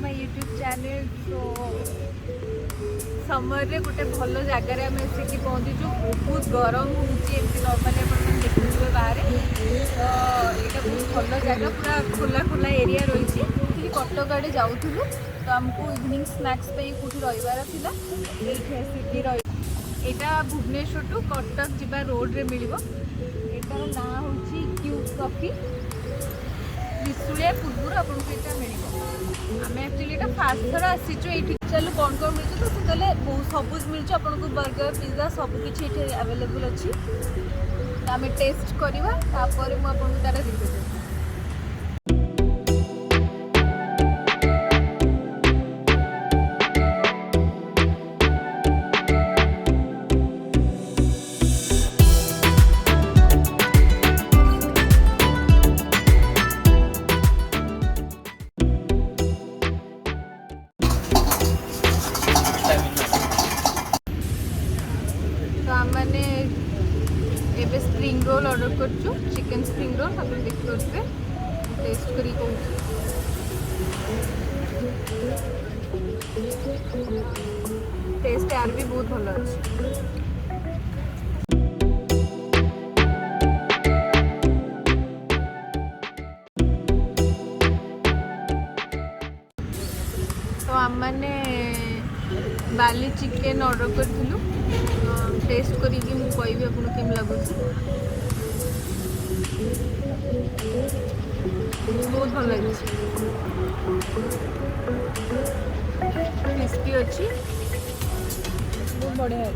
My YouTube channel. तो summer रे गोटे भल जगार आम आसिक पहुँचीचु। बहुत गरम होती नर्माली आप देखुए बाहर। तो यहाँ बहुत भल जगह पूरा खोला खोला एरिया रही। कटक आड़े जाऊँ तो आमको इवनिंग स्नैक्स कौटी रही ये यहाँ भुवनेश्वर टू कटक जावा रोड रे मिल। एटार ना हूँ क्यूट कॉफी। त्रिशूलिया पूर्व आपको यहाँ मिल। आम एक्चुअली फास्ट थर आसीचु ये। चलो कौन कौन मिलूँ तो से बहुत सबुज मिलूँ आपको। बर्गर पिज्जा सबकि ये आवेलेबल अच्छी। आम टेस्ट करवा तापर मुझे तार रिव्यू देवी। मैंने एबे स्प्रिंग रोल ऑर्डर करछु। चिकन स्प्रिंग रोल आप देखिए टेस्ट करी कहूँ। टेस्ट यार भी बहुत भल अच्छे। तो आम मैंने बाली चिकेन ऑर्डर करूँ। टेस्ट करी मुझे आपको केम लगुच। बहुत भल लगे। क्रिस्पी अच्छी बहुत बढ़िया है।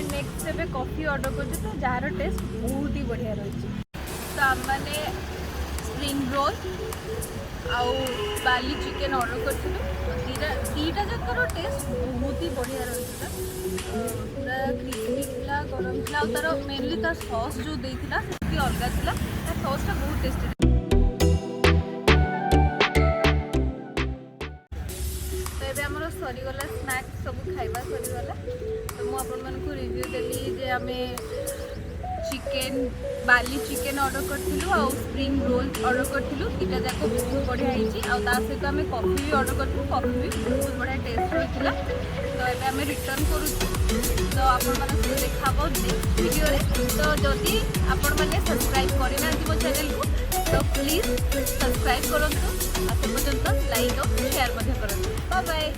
नेक्स्ट एबे कॉफी ऑर्डर कर तो जार टेस्ट बहुत ही बढ़िया रही। तो आम मैंने स्प्रिंग रोल आउ बाली चिकेन ऑर्डर कर दीटा जकर टेस्ट बहुत ही बढ़िया रही। पूरा क्रिस्पी था गरम था और तार मेनली तार सॉस जो देता से अलग था। सॉसटा बहुत टेस्टी। सरीगला स्नैक्स सब खाइबा सरीगला। तो मुझे रिव्यू देली जे आम चिकेन बाली चिकेन ऑर्डर करूँ आ स्प्रिंग रोल ऑर्डर करूँ। दुटा जाक बहुत बढ़िया होती। सहित आम कॉफी भी ऑर्डर करूँ। कॉफी भी बहुत बढ़िया टेस्ट होता। तो ये आम रिटर्न करूँ। तो आपण देखा वीडियो। तो जदि आपण मैंने सब्सक्राइब करना मो चैनल को तो प्लीज सब्सक्राइब करूँ। से पर्यटन लाइक और शेयर करूँ। Bye bye.